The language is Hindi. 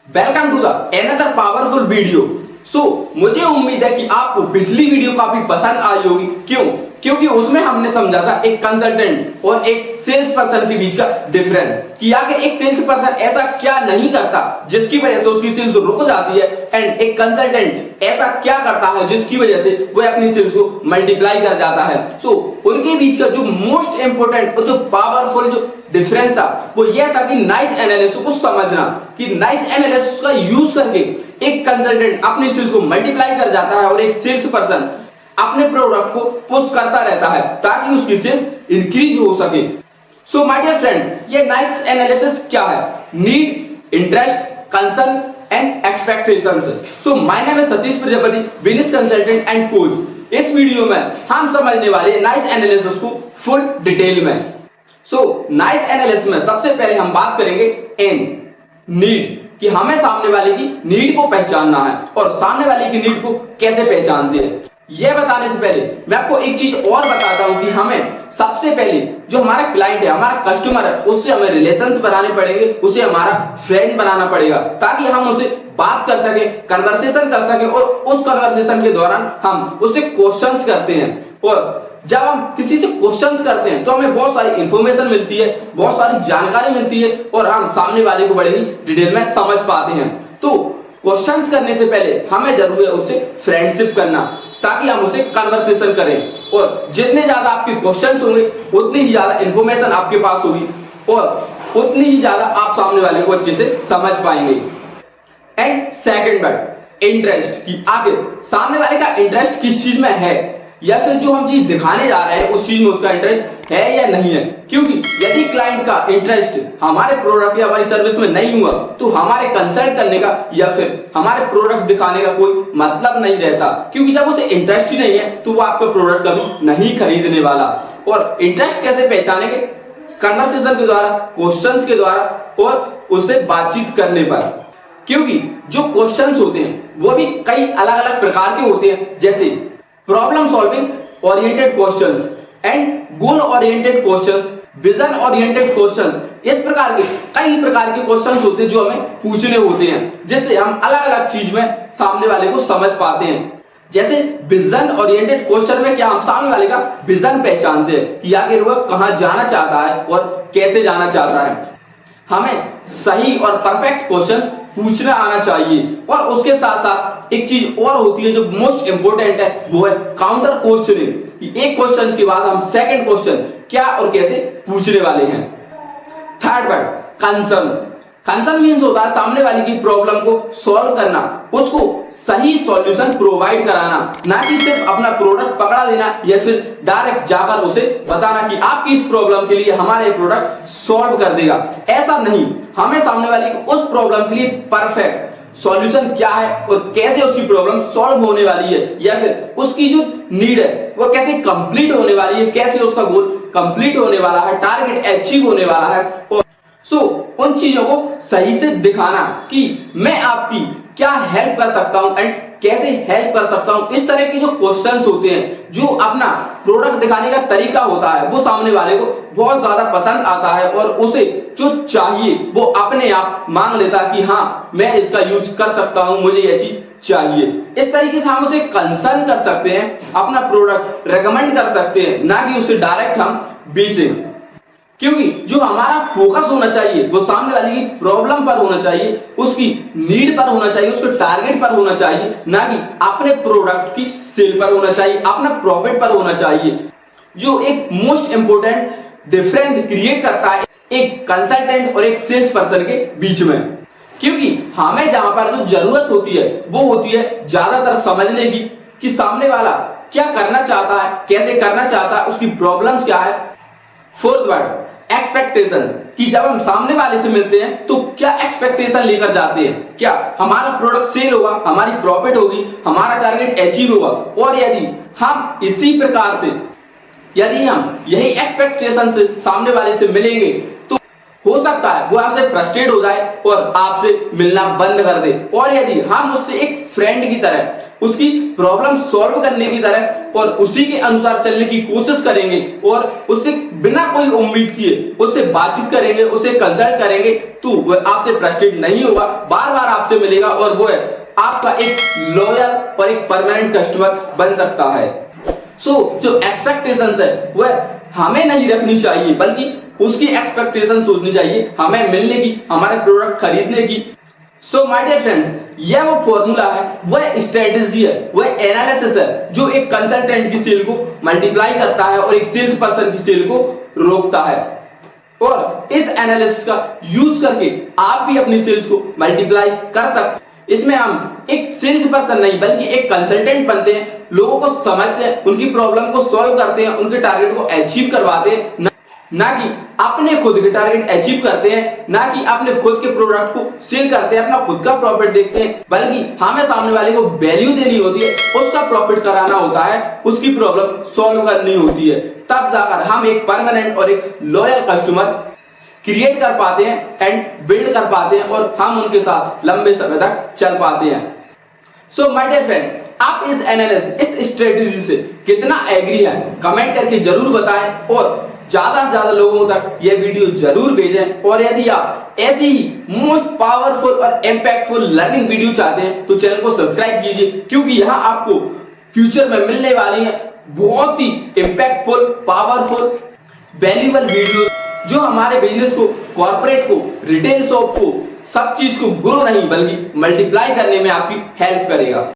Welcome to the another powerful video. मुझे उम्मीद है कि आपको पिछली वीडियो काफी पसंद आई होगी। क्यों? क्योंकि उसमें हमने समझा था एक कंसल्टेंट और एक सेल्स पर्सन के बीच का डिफरेंस, कि आगे एक सेल्स पर्सन ऐसा क्या नहीं करता जिसकी वजह से उसकी सेल्स रुक जाती है, एंड एक कंसल्टेंट ऐसा क्या करता है जिसकी वजह से वह अपनी सेल्स को मल्टीप्लाई कर जाता है। उनके बीच का जो मोस्ट इंपोर्टेंट और जो पावरफुल जो डिफरेंस था वो यह था कि नाइस एनालिसिस को समझना, कि नाइस एनालिसिस का यूज करके एक कंसल्टेंट अपनी सेल्स को मल्टीप्लाई कर जाता है और एक सेल्स पर्सन अपने प्रोडक्ट को पुश करता रहता है ताकि उसकी सेल्स इंक्रीज हो सके। सो माय डियर फ्रेंड्स, ये नाइस एनालिसिस क्या है? Need, interest, concern and expectations. So my name is Satish Prajapati, business consultant and coach. इस वीडियो में हम समझने वाले नाइस एनालिसिस को फुल डिटेल में। नाइस एनालिसिस में सबसे पहले हम बात करेंगे एन, नीड, कि हमें सामने वाले की नीड को पहचानना है और सामने वाले की नीड को कैसे पहचानते हैं। यह बताने से पहले मैं आपको एक चीज और बताता हूं कि हमें सबसे पहले जो हमारा क्लाइंट है, हमारा कस्टमर है, उससे हमें रिलेशंस बनाने पड़ेंगे, उसे हमारा फ्रेंड बनाना पड़ेगा ताकि हम उसे बात कर सके, कन्वर्सेशन कर सके, और उस कन्वर्सेशन के दौरान हम उससे क्वेश्चंस करते हैं। और जब हम किसी से क्वेश्चंस करते हैं तो हमें बहुत सारी इंफॉर्मेशन मिलती है, बहुत सारी जानकारी मिलती है और हम सामने वाले को बड़े ही डिटेल में समझ पाते हैं। तो क्वेश्चंस करने से पहले हमें जरूर है उससे फ्रेंडशिप करना ताकि हम उसे कन्वर्सेशन करें, और जितने ज्यादा आपके क्वेश्चंस होंगे उतनी ही ज्यादा इंफॉर्मेशन आपके पास होगी और उतनी ही ज्यादा आप सामने वाले को अच्छे से समझ पाएंगे। एंड सेकंड वर्ड, इंटरेस्ट, की आगे सामने वाले का इंटरेस्ट किस चीज में है, या फिर जो हम चीज दिखाने जा रहे हैं उस चीज में उसका इंटरेस्ट है या नहीं है। क्योंकि यदि क्लाइंट का इंटरेस्ट हमारे प्रोडक्ट या हमारी सर्विस में नहीं हुआ तो हमारे कंसल्ट करने का या फिर हमारे प्रोडक्ट दिखाने का कोई मतलब नहीं रहता, क्योंकि जब उसे इंटरेस्ट ही नहीं है तो वो आपका प्रोडक्ट कभी नहीं खरीदने वाला। और इंटरेस्ट कैसे पहचानेंगे? कन्वर्सेशन के द्वारा, क्वेश्चंस के द्वारा और उससे बातचीत करने पर। क्योंकि जो क्वेश्चंस होते हैं वो भी कई अलग अलग प्रकार के होते हैं, जैसे problem solving oriented questions and goal oriented questions, vision oriented questions. इस प्रकार के कई प्रकार के क्वेश्चंस होते हैं जो हमें पूछने होते हैं, जिससे हम अलग अलग चीज में सामने वाले को समझ पाते हैं। जैसे विजन ओरिएंटेड क्वेश्चन में क्या हम सामने वाले का विजन पहचानते हैं कि आगे वह कहां जाना चाहता है और कैसे जाना चाहता है। हमें सही और परफेक्ट क्वेश्चंस पूछना आना चाहिए, और उसके साथ साथ एक चीज और होती है जो मोस्ट इंपोर्टेंट है, वो है काउंटर क्वेश्चनिंग। एक क्वेश्चन के बाद हम सेकंड क्वेश्चन क्या और कैसे पूछने वाले हैं। Third word, concern. Concern means होता है सामने वाले की प्रॉब्लम को सॉल्व करना, उसको सही सॉल्यूशन प्रोवाइड कराना, ना कि सिर्फ अपना प्रोडक्ट पकड़ा देना या फिर डायरेक्ट जाकर उसे बताना कि आपकी इस प्रॉब्लम के लिए हमारा प्रोडक्ट सॉल्व कर देगा। ऐसा नहीं, हमें सामने वाले को उस प्रॉब्लम के लिए परफेक्ट सॉल्यूशन क्या है और कैसे उसकी प्रॉब्लम सॉल्व होने वाली है, या फिर उसकी जो नीड है वो कैसे कंप्लीट होने वाली है, कैसे उसका गोल कंप्लीट होने वाला है, टारगेट अचीव होने वाला है, और उन चीजों को सही से दिखाना कि मैं आपकी क्या हेल्प कर सकता हूं एंड कैसे हेल्प कर सकता हूं। इस तरह के जो क्वेश्चंस होते हैं, जो अपना प्रोडक्ट दिखाने का तरीका होता है, वो सामने वाले को बहुत ज्यादा पसंद आता है और उसे जो चाहिए वो अपने आप मांग लेता है कि हाँ मैं इसका यूज कर सकता हूं, मुझे ये चीज चाहिए। इस तरीके से हम उसे कंसर्न कर सकते हैं, अपना प्रोडक्ट रेकमेंड कर सकते हैं, ना कि उसे डायरेक्ट हम बेचें। क्योंकि जो हमारा फोकस होना चाहिए वो सामने वाले की प्रॉब्लम पर होना चाहिए, उसकी नीड पर होना चाहिए, उसके टारगेट पर होना चाहिए, ना कि अपने प्रोडक्ट की सेल पर होना चाहिए, अपना प्रॉफिट पर होना चाहिए। जो एक मोस्ट इंपोर्टेंट डिफरेंस क्रिएट करता है एक कंसल्टेंट और एक सेल्स पर्सन के बीच में। क्योंकि हमें जहां पर जो जरूरत होती है वो होती है ज्यादातर समझने की, कि सामने वाला क्या करना चाहता है, कैसे करना चाहता है, उसकी प्रॉब्लम्स क्या है। फोर्थ वर्ड, एक्सपेक्टेशन, कि जब हम सामने वाले से मिलते हैं तो क्या एक्सपेक्टेशन लेकर जाते हैं, क्या हमारा प्रोडक्ट सेल होगा, हमारी प्रॉफिट होगी, हमारा टारगेट अचीव होगा। और यदि हम इसी प्रकार से, यदि हम यही एक्सपेक्टेशन से सामने वाले से मिलेंगे तो हो सकता है वो आपसे फ्रस्ट्रेट हो जाए और आपसे मिलना बंद कर दे। और यदि हम उससे एक फ्रेंड की तरह, उसकी प्रॉब्लम सॉल्व करने की तरह और उसी के अनुसार चलने की कोशिश करेंगे और उससे बिना कोई उम्मीद किए उससे बातचीत करेंगे, उसे कंसल्ट करेंगे, तो वह आपसे फ्रस्ट्रेट नहीं होगा, बार बार आपसे मिलेगा और वो है आपका एक लॉयल और एक परमानेंट कस्टमर बन सकता है। जो एक्सपेक्टेशंस है वह हमें नहीं रखनी चाहिए, बल्कि उसकी एक्सपेक्टेशन सोचनी चाहिए हमें मिलने की, हमारे प्रोडक्ट खरीदने की। सो माय डियर फ्रेंड्स, यह वो फॉर्मूला है, वह स्ट्रेटेजी है, वह एनालिसिस है जो एक कंसल्टेंट की सेल को मल्टीप्लाई करता है और एक सेल्स पर्सन की सेल को रोकता है। और इस एनालिसिस का यूज करके आप भी अपनी सेल्स को मल्टीप्लाई कर सकते हैं। इसमें हम एक सेल्स पर्सन नहीं बल्कि एक कंसल्टेंट बनते हैं, लोगों को समझते हैं, उनकी प्रॉब्लम को सॉल्व करते हैं, उनके टारगेट को अचीव करवाते हैं, ना कि अपने खुद के टारगेट अचीव करते हैं, ना कि अपने खुद के प्रोडक्ट को सेल करते हैं, अपना खुद का प्रॉफिट देखते हैं, बल्कि हमें सामने वाले को वैल्यू देनी होती है, उसका प्रॉफिट कराना होता है, उसकी प्रॉब्लम सॉल्व करनी होती है। तब जाकर हम एक परमानेंट और एक लॉयल कस्टमर क्रिएट कर पाते हैं एंड बिल्ड कर पाते हैं और हम उनके साथ लंबे समय तक चल पाते हैं। सो माय डियर फ्रेंड्स, आप इस एनालिसिस, इस स्ट्रेटेजी से कितना एग्री है कमेंट करके जरूर बताएं और ज्यादा से ज्यादा लोगों तक यह वीडियो जरूर भेजें। और यदि आप ऐसी ही मोस्ट पावरफुल और इंपैक्टफुल लर्निंग वीडियो चाहते हैं तो चैनल को सब्सक्राइब कीजिए, क्योंकि यहाँ आपको फ्यूचर में मिलने वाली है बहुत ही इंपैक्टफुल, पावरफुल, वैल्यूएबल वीडियो जो हमारे बिजनेस को, कॉर्पोरेट को, रिटेल शॉप को, सब चीज को ग्रो नहीं बल्कि मल्टीप्लाई करने में आपकी हेल्प करेगा।